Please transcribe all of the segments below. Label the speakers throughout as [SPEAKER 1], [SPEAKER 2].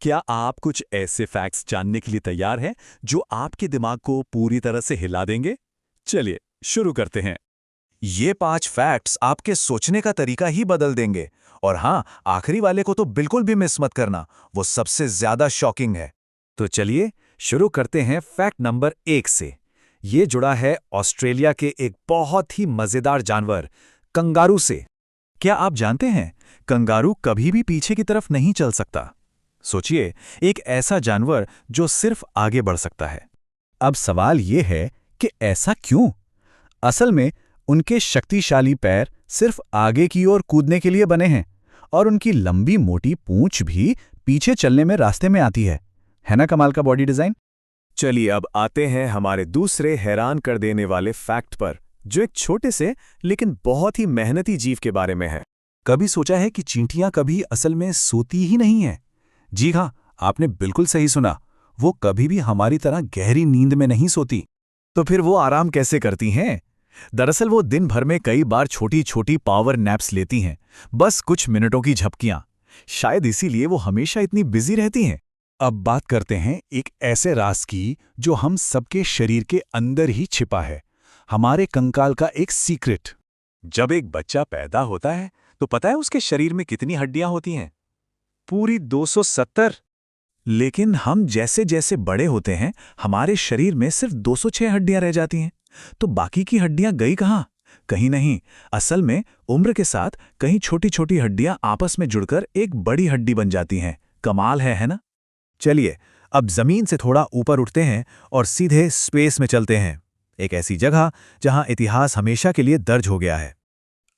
[SPEAKER 1] क्या आप कुछ ऐसे फैक्ट्स जानने के लिए तैयार हैं जो आपके दिमाग को पूरी तरह से हिला देंगे? चलिए शुरू करते हैं।
[SPEAKER 2] ये 5 फैक्ट्स आपके सोचने का तरीका ही बदल देंगे। और हाँ, आखिरी वाले को तो बिल्कुल भी मिस मत करना, वो सबसे ज्यादा शॉकिंग है।
[SPEAKER 3] तो चलिए शुरू करते हैं फैक्ट नंबर 1 से। ये जुड़ा है ऑस्ट्रेलिया के एक बहुत ही मजेदार जानवर कंगारू से। क्या आप जानते हैं, कंगारू कभी भी पीछे की तरफ नहीं चल सकता। सोचिए, एक ऐसा जानवर जो सिर्फ आगे बढ़ सकता है। अब सवाल ये है कि ऐसा क्यों? असल में उनके शक्तिशाली पैर सिर्फ आगे की ओर कूदने के लिए बने हैं, और उनकी लंबी मोटी पूंछ भी पीछे चलने में रास्ते में आती है ना कमाल का बॉडी डिजाइन।
[SPEAKER 1] चलिए अब आते हैं हमारे दूसरे हैरान कर देने वाले फैक्ट पर, जो एक छोटे से लेकिन बहुत ही मेहनती जीव के बारे में है।
[SPEAKER 3] कभी सोचा है कि चींटियां कभी असल में सोती ही नहीं हैं? जी हाँ, आपने बिल्कुल सही सुना। वो कभी भी हमारी तरह गहरी नींद में नहीं सोती।
[SPEAKER 2] तो फिर वो आराम कैसे करती हैं? दरअसल वो दिन भर में कई बार छोटी छोटी पावर नैप्स लेती हैं, बस कुछ मिनटों की झपकियां। शायद इसीलिए वो हमेशा इतनी बिजी रहती हैं।
[SPEAKER 3] अब बात करते हैं एक ऐसे राज की जो हम सबके शरीर के अंदर ही छिपा है, हमारे कंकाल का एक सीक्रेट।
[SPEAKER 1] जब एक बच्चा पैदा होता है तो पता है उसके शरीर में कितनी हड्डियां होती हैं? पूरी 270।
[SPEAKER 2] लेकिन हम जैसे जैसे बड़े होते हैं, हमारे शरीर में सिर्फ 206 हड्डियां रह जाती हैं। तो बाकी की हड्डियां गई कहाँ? कहीं नहीं। असल में उम्र के साथ कहीं छोटी छोटी हड्डियां आपस में जुड़कर एक बड़ी हड्डी बन जाती हैं। कमाल है ना? चलिए अब जमीन से थोड़ा ऊपर उठते हैं और सीधे स्पेस में चलते हैं, एक ऐसी जगह जहां इतिहास हमेशा के लिए दर्ज हो गया है।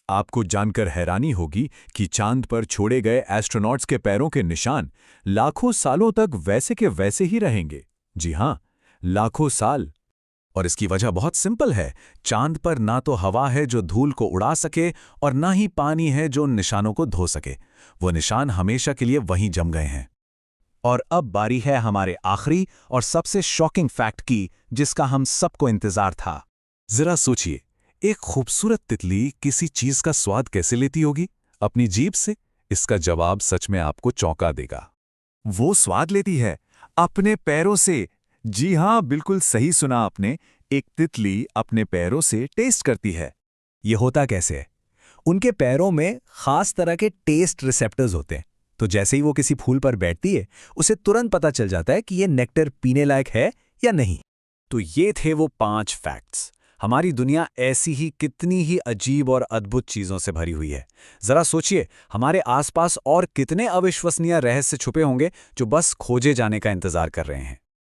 [SPEAKER 1] आपको जानकर हैरानी होगी कि चांद पर छोड़े गए एस्ट्रोनॉट्स के पैरों के निशान लाखों सालों तक वैसे के वैसे ही रहेंगे। जी हाँ, लाखों साल।
[SPEAKER 2] और इसकी वजह बहुत सिंपल है। चांद पर ना तो हवा है जो धूल को उड़ा सके, और ना ही पानी है जो उन निशानों को धो सके। वो निशान हमेशा के लिए वहीं जम गए हैं। और अब बारी है हमारे आखिरी और सबसे शॉकिंग फैक्ट की, जिसका हम सबको इंतजार था। जरा सोचिए, एक खूबसूरत तितली किसी चीज का स्वाद कैसे लेती होगी? अपनी जीभ से। इसका जवाब सच में आपको चौंका देगा। वो स्वाद लेती है अपने पैरों से। जी हां, बिल्कुल सही सुना आपने। एक तितली अपने पैरों से टेस्ट करती है।
[SPEAKER 3] ये होता कैसे है? उनके पैरों में खास तरह के टेस्ट रिसेप्टर्स होते हैं। तो जैसे ही वो किसी फूल पर बैठती है, उसे तुरंत पता चल जाता है कि ये नेक्टर पीने लायक है या नहीं।
[SPEAKER 2] तो ये थे वो 5 फैक्ट्स। हमारी दुनिया ऐसी ही कितनी ही अजीब और अद्भुत चीजों से भरी हुई है। जरा सोचिए, हमारे आसपास और कितने अविश्वसनीय रहस्य छुपे होंगे जो बस खोजे जाने का इंतजार कर रहे हैं।